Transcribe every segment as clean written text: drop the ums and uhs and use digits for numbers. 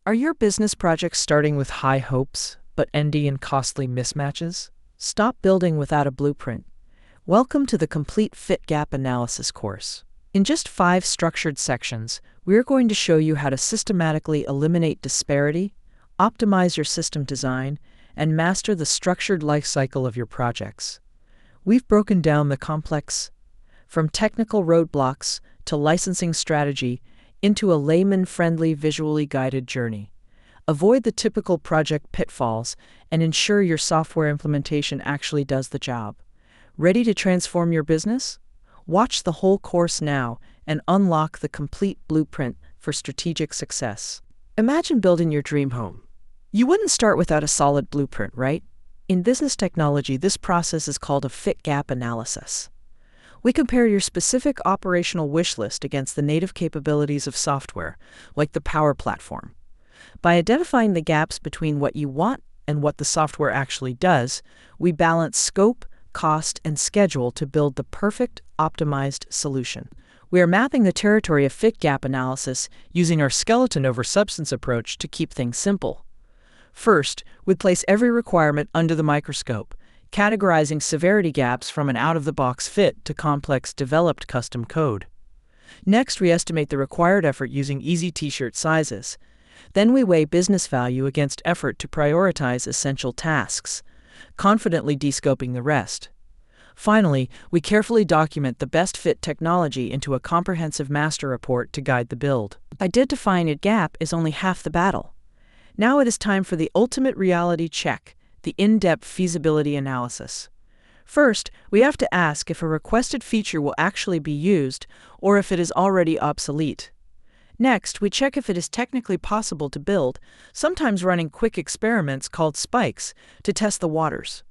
Are your business projects starting with high hopes, but ending in costly mismatches? Stop building without a blueprint. Welcome to the Complete Fit Gap Analysis course. In just 5 structured sections, we're going to show you how to systematically eliminate disparity, optimize your system design, and master the structured life cycle of your projects. We've broken down the complex, from technical roadblocks to licensing strategy, into a layman-friendly, visually guided journey. Avoid the typical project pitfalls and ensure your software implementation actually does the job. Ready to transform your business? Watch the whole course now and unlock the complete blueprint for strategic success. Imagine building your dream home. You wouldn't start without a solid blueprint, right? In business technology, this process is called a fit gap analysis. We compare your specific operational wish list against the native capabilities of software, like the Power Platform. By identifying the gaps between what you want and what the software actually does, we balance scope, cost, and schedule to build the perfect, optimized solution. We are mapping the territory of fit gap analysis using our skeleton over substance approach to keep things simple. First, we place every requirement under the microscope, categorizing severity gaps from an out-of-the-box fit to complex developed custom code. Next, we estimate the required effort using easy t-shirt sizes. Then we weigh business value against effort to prioritize essential tasks, confidently descoping the rest. Finally, we carefully document the best fit technology into a comprehensive master report to guide the build. Identifying a gap is only half the battle. Now it is time for the ultimate reality check, the in-depth feasibility analysis. First, we have to ask if a requested feature will actually be used or if it is already obsolete. Next, we check if it is technically possible to build, sometimes running quick experiments called spikes, to test the waters.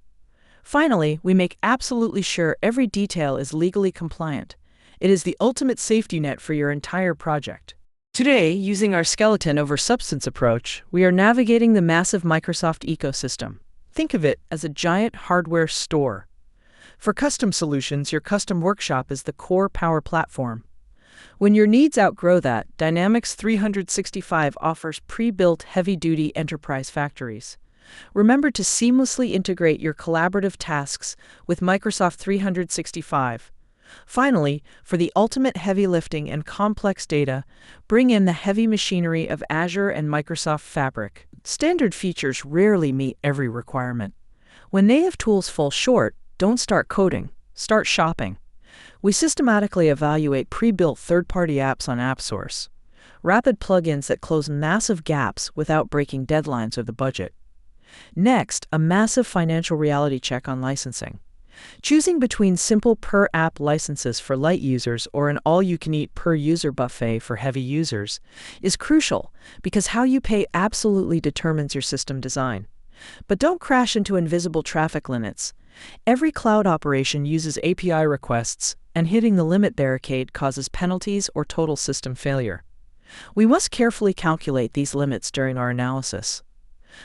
Finally, we make absolutely sure every detail is legally compliant. It is the ultimate safety net for your entire project. Today, using our skeleton over substance approach, we are navigating the massive Microsoft ecosystem. Think of it as a giant hardware store. For custom solutions, your custom workshop is the core Power Platform. When your needs outgrow that, Dynamics 365 offers pre-built heavy-duty enterprise factories. Remember to seamlessly integrate your collaborative tasks with Microsoft 365. Finally, for the ultimate heavy lifting and complex data, bring in the heavy machinery of Azure and Microsoft Fabric. Standard features rarely meet every requirement. When native tools fall short, don't start coding, start shopping. We systematically evaluate pre-built third-party apps on AppSource, rapid plugins that close massive gaps without breaking deadlines or the budget. Next, a massive financial reality check on licensing. Choosing between simple per-app licenses for light users or an all-you-can-eat per-user buffet for heavy users is crucial because how you pay absolutely determines your system design. But don't crash into invisible traffic limits. Every cloud operation uses API requests, and hitting the limit barricade causes penalties or total system failure. We must carefully calculate these limits during our analysis.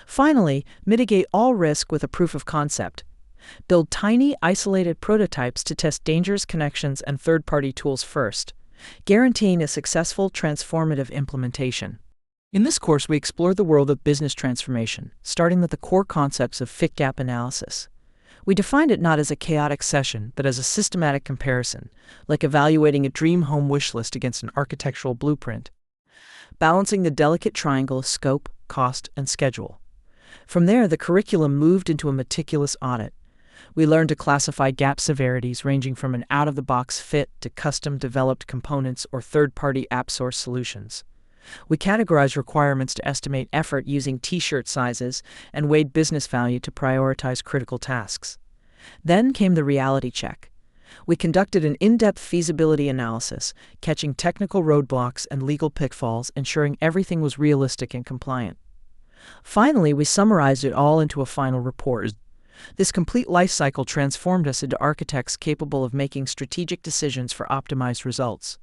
Finally, mitigate all risk with a proof of concept. Build tiny, isolated prototypes to test dangerous connections and third-party tools first, guaranteeing a successful, transformative implementation. In this course, we explore the world of business transformation, starting with the core concepts of fit gap analysis. We defined it not as a chaotic session, but as a systematic comparison, like evaluating a dream home wish list against an architectural blueprint, balancing the delicate triangle of scope, cost, and schedule. From there, the curriculum moved into a meticulous audit. We learned to classify gap severities ranging from an out-of-the-box fit to custom-developed components or third-party AppSource solutions. We categorized requirements to estimate effort using t-shirt sizes and weighed business value to prioritize critical tasks. Then came the reality check. We conducted an in-depth feasibility analysis, catching technical roadblocks and legal pitfalls, ensuring everything was realistic and compliant. Finally, we summarized it all into a final report. This complete life cycle transformed us into architects capable of making strategic decisions for optimized results.